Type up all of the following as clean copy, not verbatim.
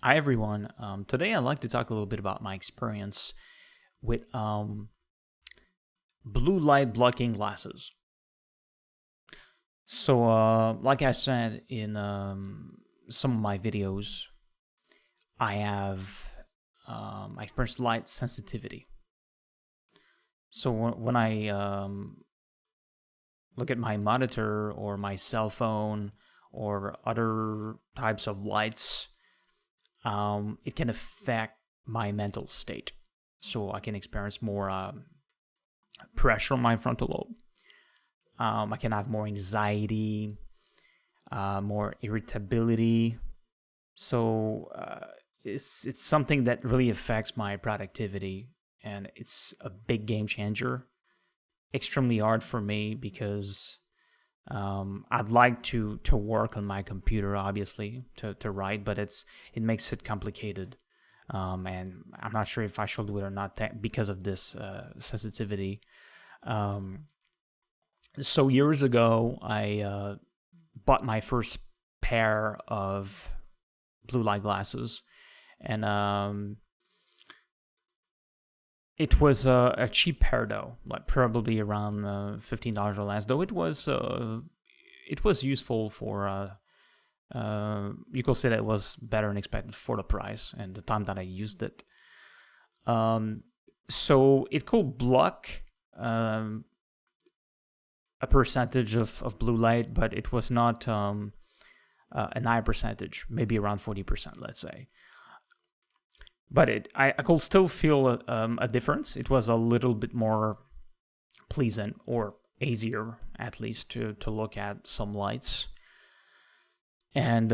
Hi everyone. Today I'd like to talk a little bit about my experience with blue light blocking glasses. So, like I said in some of my videos, I have I experience light sensitivity. So when I look at my monitor or my cell phone or other types of lights, it can affect my mental state. So I can experience more pressure on my frontal lobe. I can have more anxiety, more irritability. So it's something that really affects my productivity, and it's a big game changer. Extremely hard for me because I'd like to work on my computer, obviously, to write, but it makes it complicated. And I'm not sure if I should do it or not because of this sensitivity. So years ago, I bought my first pair of blue light glasses, and it was a cheap pair though, like probably around $15 or less. Though it was useful for. You could say that it was better than expected for the price and the time that I used it. So it could block a percentage of blue light, but it was not a high percentage, maybe around 40%, let's say. But I could still feel a difference. It was a little bit more pleasant or easier, at least, to look at some lights. And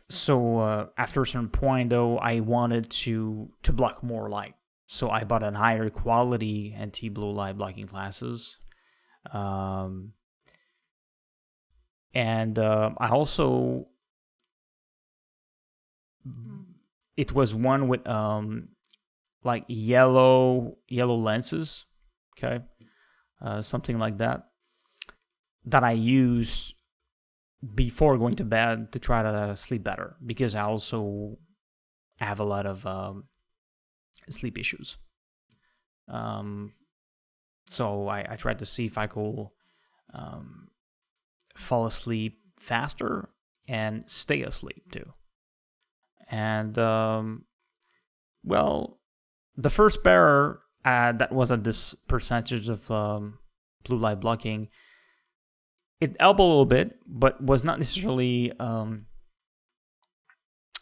so after a certain point, though, I wanted to block more light. So I bought a higher quality anti-blue light blocking glasses. And I also, it was one with like yellow lenses, okay, something like that I use before going to bed to try to sleep better, because I also have a lot of sleep issues. So I tried to see if I could fall asleep faster and stay asleep too. And well, the first pair that was at this percentage of blue light blocking, it helped a little bit, but was not necessarily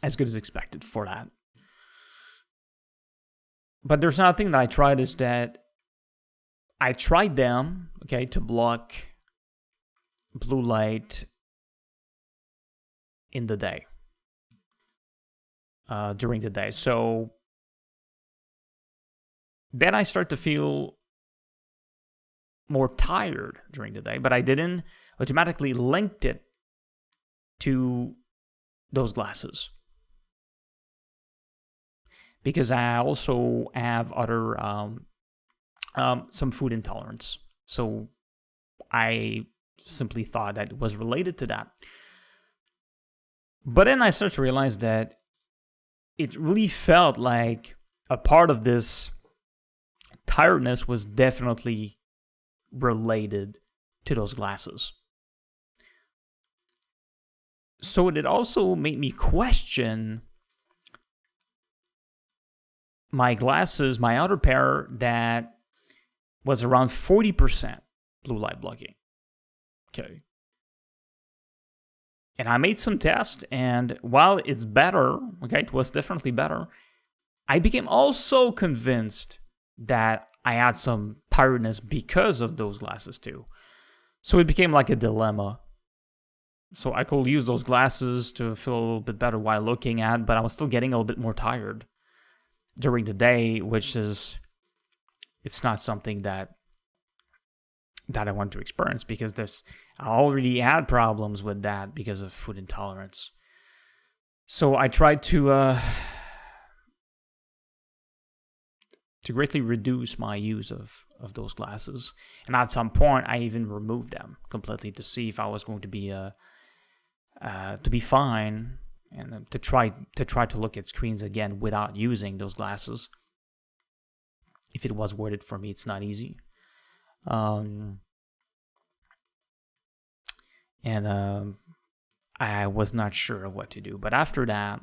as good as expected for that. But there's another thing that I tried, is that I tried them, okay, to block blue light in the day, during the day. So then I start to feel more tired during the day, but I didn't automatically link it to those glasses, because I also have other some food intolerance. So I simply thought that it was related to that. But then I started to realize that it really felt like a part of this tiredness was definitely related to those glasses. So it also made me question my glasses, my outer pair that was around 40% blue light blocking. Okay. And I made some tests, and while it's better, okay, it was definitely better, I became also convinced that I had some tiredness because of those glasses too. So it became like a dilemma. So I could use those glasses to feel a little bit better while looking at, but I was still getting a little bit more tired during the day, which is, it's not something that I want to experience, because I already had problems with that because of food intolerance. So I tried to greatly reduce my use of those glasses, and at some point I even removed them completely to see if I was going to be fine, and to try to look at screens again without using those glasses. If it was worth it for me, it's not easy. I was not sure of what to do. But after that,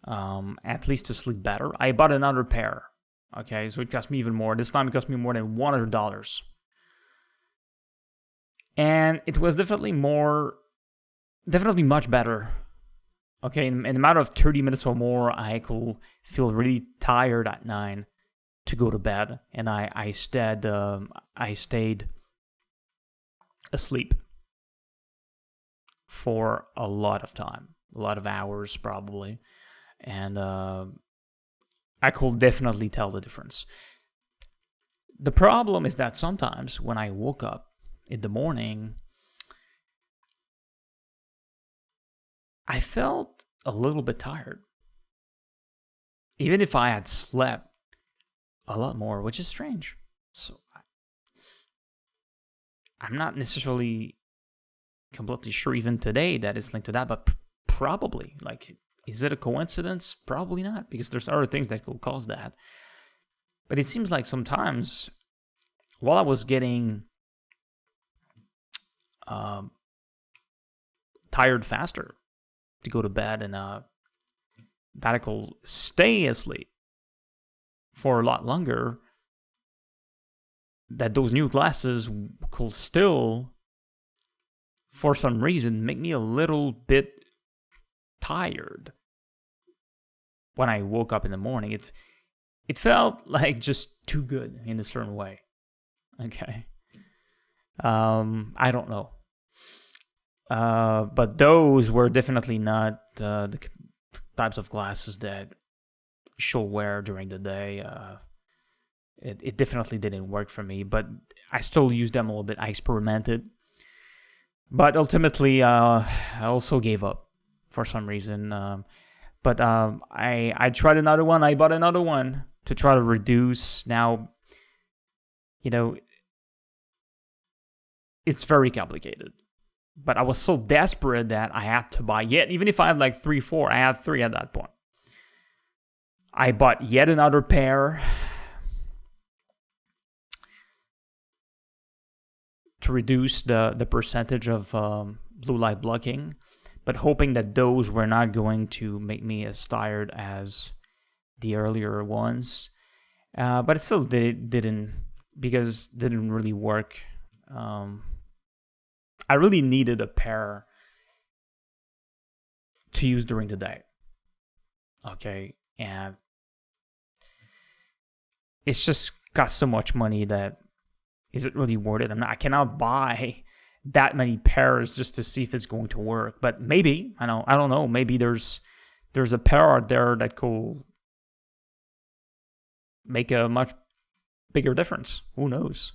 at least to sleep better, I bought another pair. Okay, so it cost me even more. This time it cost me more than $100. And it was definitely much better. Okay, in a matter of 30 minutes or more, I could feel really tired at 9 to go to bed, and I stayed asleep for a lot of time, a lot of hours probably, and I could definitely tell the difference. The problem is that sometimes when I woke up in the morning, I felt a little bit tired, even if I had slept a lot more, which is strange. So I'm not necessarily completely sure even today that it's linked to that, but probably. Like, is it a coincidence? Probably not, because there's other things that could cause that. But it seems like sometimes while I was getting tired faster to go to bed, and that I could stay asleep for a lot longer, that those new glasses could still, for some reason, make me a little bit tired when I woke up in the morning. It felt like just too good in a certain way. Okay. I don't know. But those were definitely not the types of glasses that she'll wear during the day. It definitely didn't work for me, but I still used them a little bit. I experimented, but ultimately I also gave up for some reason. But I tried another one. I bought another one to try to reduce. Now, it's very complicated. But I was so desperate that I had to buy yet. Even if I had like 3, 4, I had 3 at that point. I bought yet another pair to reduce the percentage of blue light blocking, but hoping that those were not going to make me as tired as the earlier ones. But it still didn't, because it didn't really work. I really needed a pair to use during the day. Okay, and it's just cost so much money that, is it really worth it? I cannot buy that many pairs just to see if it's going to work. But maybe, I don't know. Maybe there's a pair out there that could make a much bigger difference. Who knows?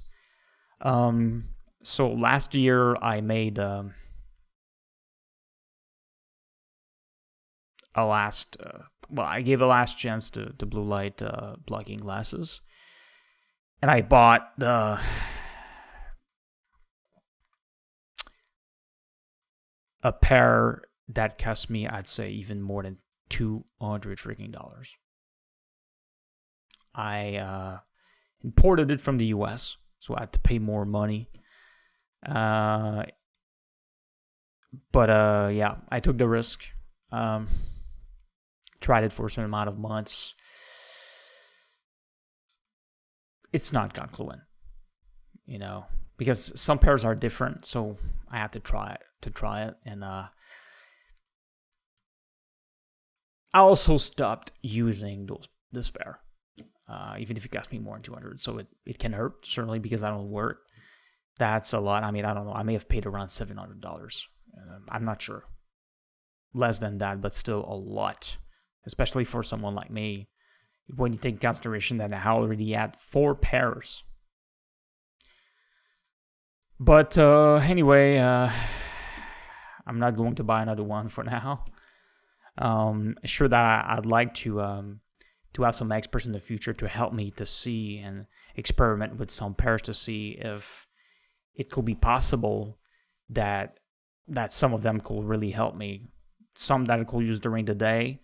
So last year I made I gave a last chance to blue light blocking glasses, and I bought a pair that cost me, I'd say, even more than $200 freaking dollars. I imported it from the US, so I had to pay more money. But yeah, I took the risk. Tried it for a certain amount of months. It's not concluent, because some pairs are different. So I had to try it, and I also stopped using this pair, even if it cost me more than $200. So it can hurt, certainly, because I don't work. That's a lot. I don't know. I may have paid around $700. I'm not sure. Less than that, but still a lot, especially for someone like me, when you take into consideration that I already had 4 pairs. But anyway, I'm not going to buy another one for now. Sure that I'd like to have some experts in the future to help me to see and experiment with some pairs to see if it could be possible that some of them could really help me some that I could use during the day,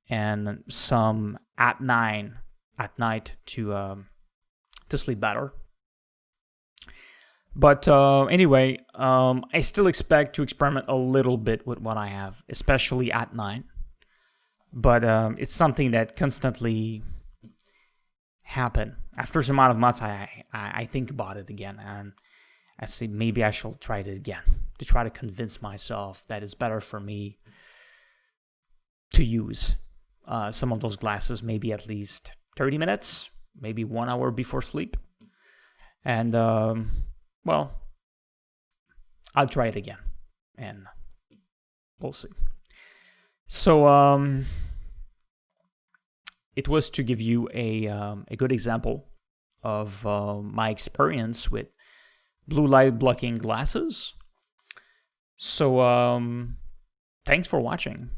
and some at night to sleep better. But anyway, I still expect to experiment a little bit with what I have, especially at night. But it's something that constantly happen. After some amount of months, I think about it again, and I say maybe I shall try it again to try to convince myself that it's better for me to use some of those glasses, maybe at least 30 minutes, maybe 1 hour before sleep. And, well, I'll try it again, and we'll see. So, it was to give you a good example of my experience with blue light blocking glasses. So, thanks for watching,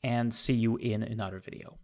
and see you in another video.